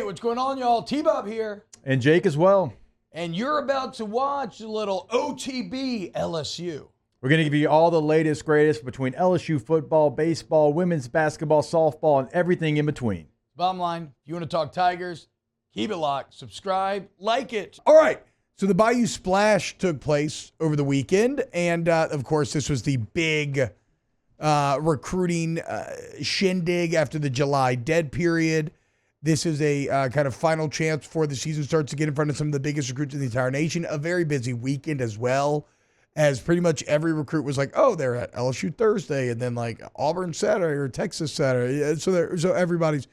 what's going on, y'all? T-Bob here. And Jake as well. And you're about to watch a little OTB LSU. We're going to give you all the latest, greatest between LSU football, baseball, women's basketball, softball, and everything in between. Bottom line, if you want to talk Tigers, keep it locked, subscribe, like it. All right. So the Bayou Splash took place over the weekend. And, of course, this was the big recruiting shindig after the July dead period. This is a kind of final chance before the season starts to get in front of some of the biggest recruits in the entire nation. A very busy weekend as well, as pretty much every recruit was like, oh, they're at LSU Thursday, and then like Auburn Saturday or Texas Saturday. So everybody's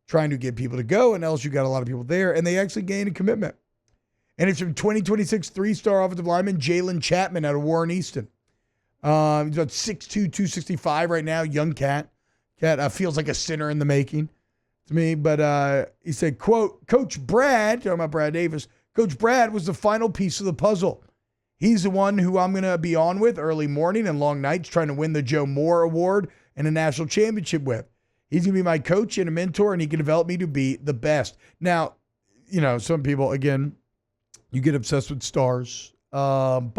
trying to get people to go, and LSU got a lot of people there, and they actually gained a commitment. And it's from 2026 three-star offensive lineman Jalen Chapman out of Warren Easton. He's about 6'2", 265 right now, young cat. Cat feels like a sinner in the making to me, but he said, quote, Coach Brad, talking about Brad Davis, Coach Brad was the final piece of the puzzle. He's the one who I'm going to be on with early morning and long nights trying to win the Joe Moore Award and a national championship with. He's going to be my coach and a mentor, and he can develop me to be the best. Now, you know, some people, again, you get obsessed with stars, so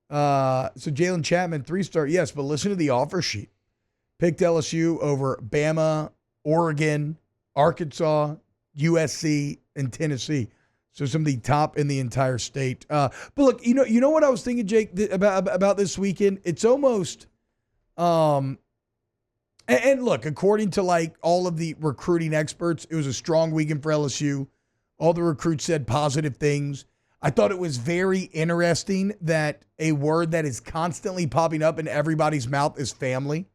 Jalen Chapman, three-star, yes, but listen to the offer sheet. Picked LSU over Bama, Oregon, Arkansas, USC, and Tennessee. So some of the top in the entire state. But look, you know what I was thinking, Jake, about this weekend? It's almost, and look, according to like all of the recruiting experts, it was a strong weekend for LSU. All the recruits said positive things. I thought it was very interesting that a word that is constantly popping up in everybody's mouth is family.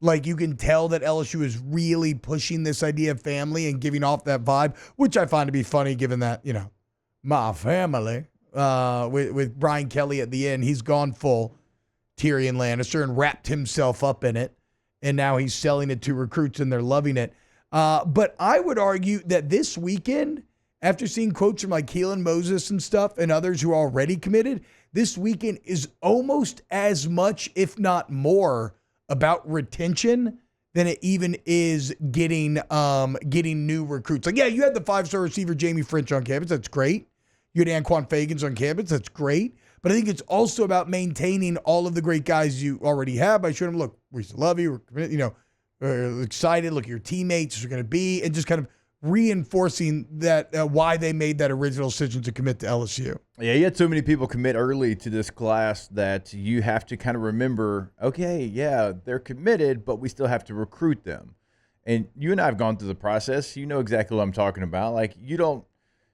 Like, you can tell that LSU is really pushing this idea of family and giving off that vibe, which I find to be funny given that, you know, my family, with Brian Kelly at the end, he's gone full Tyrion Lannister and wrapped himself up in it, and now he's selling it to recruits and they're loving it. But I would argue that this weekend, after seeing quotes from like Keelan Moses and stuff and others who are already committed, this weekend is almost as much, if not more, about retention than it even is getting new recruits. Like, yeah, you had the 5-star receiver Jamie French on campus. That's great. You had Anquan Fagans on campus. That's great. But I think it's also about maintaining all of the great guys you already have by showing them, look, we still love you. We're committed, you know, we're excited. Look at your teammates are going to be, and just kind of reinforcing that why they made that original decision to commit to LSU. Yeah, you had so many people commit early to this class that you have to kind of remember, okay, yeah, they're committed, but we still have to recruit them. And you and I have gone through the process. You know exactly what I'm talking about. Like, you don't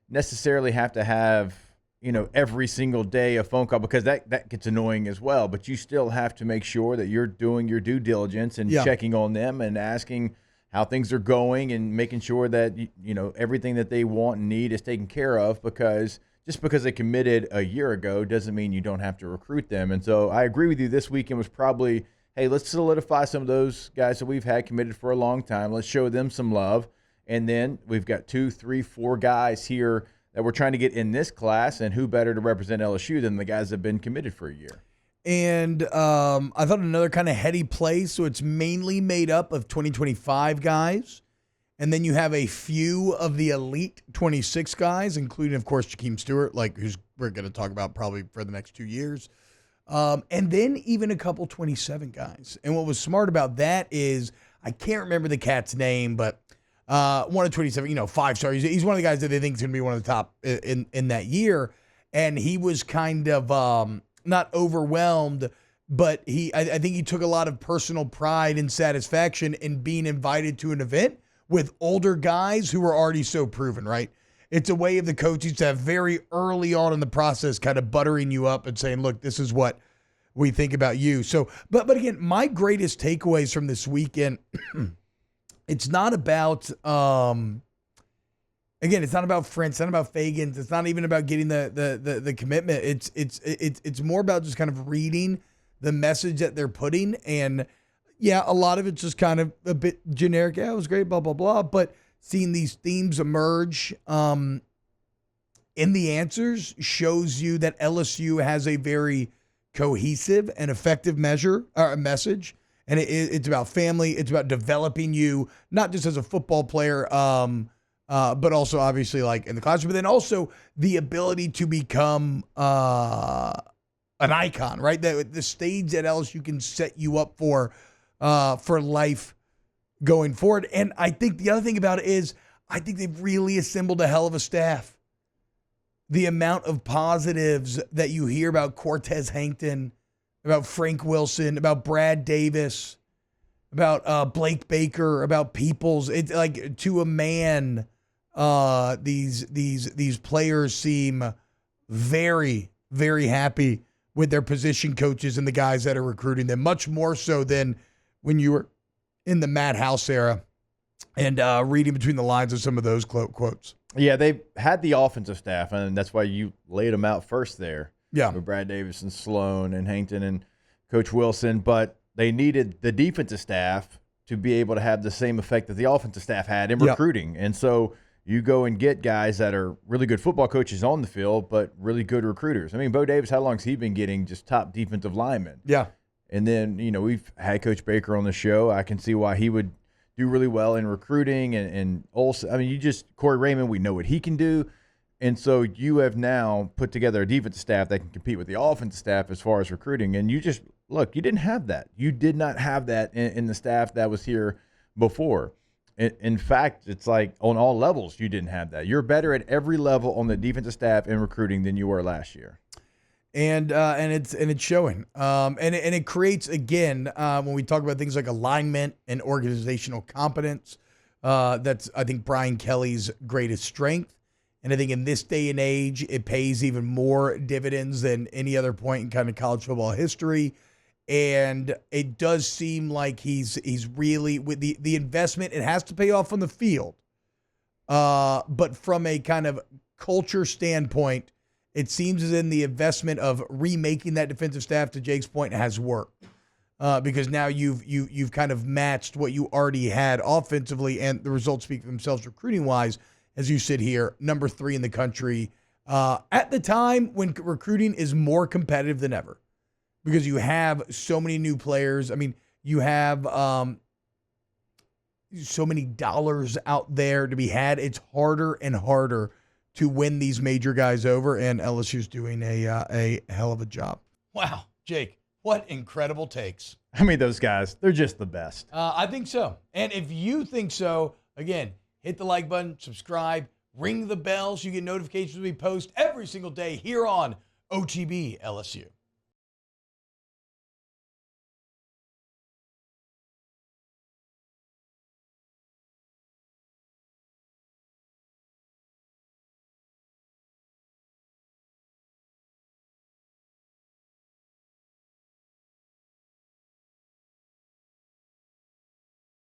necessarily have to have, you know, every single day a phone call, because that gets annoying as well. But you still have to make sure that you're doing your due diligence and checking on them and asking how things are going and making sure that, you know, everything that they want and need is taken care of, because just because they committed a year ago doesn't mean you don't have to recruit them. And so I agree with you. This weekend was probably, hey, let's solidify some of those guys that we've had committed for a long time. Let's show them some love. And then we've got 2, 3, 4 guys here that we're trying to get in this class, and who better to represent LSU than the guys that have been committed for a year. And I thought another kind of heady play, so it's mainly made up of 2025 guys. And then you have a few of the elite 26 guys, including, of course, Jakeem Stewart, like who's we're going to talk about probably for the next 2 years. And then even a couple 27 guys. And what was smart about that is, I can't remember the cat's name, but one of 27, you know, 5-star. He's one of the guys that they think is going to be one of the top in that year. And he was kind of not overwhelmed, but I think he took a lot of personal pride and satisfaction in being invited to an event with older guys who were already so proven, right? It's a way of the coaches to have very early on in the process kind of buttering you up and saying, look, this is what we think about you. So, but again, my greatest takeaways from this weekend, it's not about, again, it's not about French, it's not about Fagans, it's not even about getting the commitment. It's more about just kind of reading the message that they're putting. And yeah, a lot of it's just kind of a bit generic. Yeah, it was great, blah, blah, blah. But seeing these themes emerge in the answers shows you that LSU has a very cohesive and effective message. And it's about family. It's about developing you, not just as a football player, but also obviously like in the classroom, but then also the ability to become an icon, right? The stage that LSU can set you up for life going forward. And I think the other thing about it is I think they've really assembled a hell of a staff. The amount of positives that you hear about Cortez Hankton, about Frank Wilson, about Brad Davis, about Blake Baker, about Peoples, it's like to a man, these players seem very, very happy with their position coaches and the guys that are recruiting them, much more so than when you were in the Matt House era and reading between the lines of some of those quotes. Yeah, they've had the offensive staff, and that's why you laid them out first there. Yeah. With Brad Davis and Sloan and Hankton and Coach Wilson, but they needed the defensive staff to be able to have the same effect that the offensive staff had in recruiting. And so you go and get guys that are really good football coaches on the field, but really good recruiters. I mean, Bo Davis, how long has he been getting just top defensive linemen? Yeah. And then, we've had Coach Baker on the show. I can see why he would do really well in recruiting. And also, I mean, Corey Raymond, we know what he can do. And so you have now put together a defensive staff that can compete with the offensive staff as far as recruiting. And you didn't have that. You did not have that in the staff that was here before. In fact, it's like on all levels, you didn't have that. You're better at every level on the defensive staff in recruiting than you were last year. And it's showing. And it creates, again, when we talk about things like alignment and organizational competence, that's, I think, Brian Kelly's greatest strength. And I think in this day and age, it pays even more dividends than any other point in kind of college football history. And it does seem like he's really, with the investment, it has to pay off on the field. But from a kind of culture standpoint, it seems as in the investment of remaking that defensive staff, to Jake's point, has worked. Because now you've kind of matched what you already had offensively, and the results speak for themselves recruiting-wise. As you sit here, number 3 in the country, at the time when recruiting is more competitive than ever, because you have so many new players. I mean, you have so many dollars out there to be had. It's harder and harder to win these major guys over, and LSU's doing a hell of a job. Wow, Jake, what incredible takes. I mean, those guys, they're just the best. I think so. And if you think so, again, hit the like button, subscribe, ring the bell so you get notifications when we post every single day here on OTB LSU.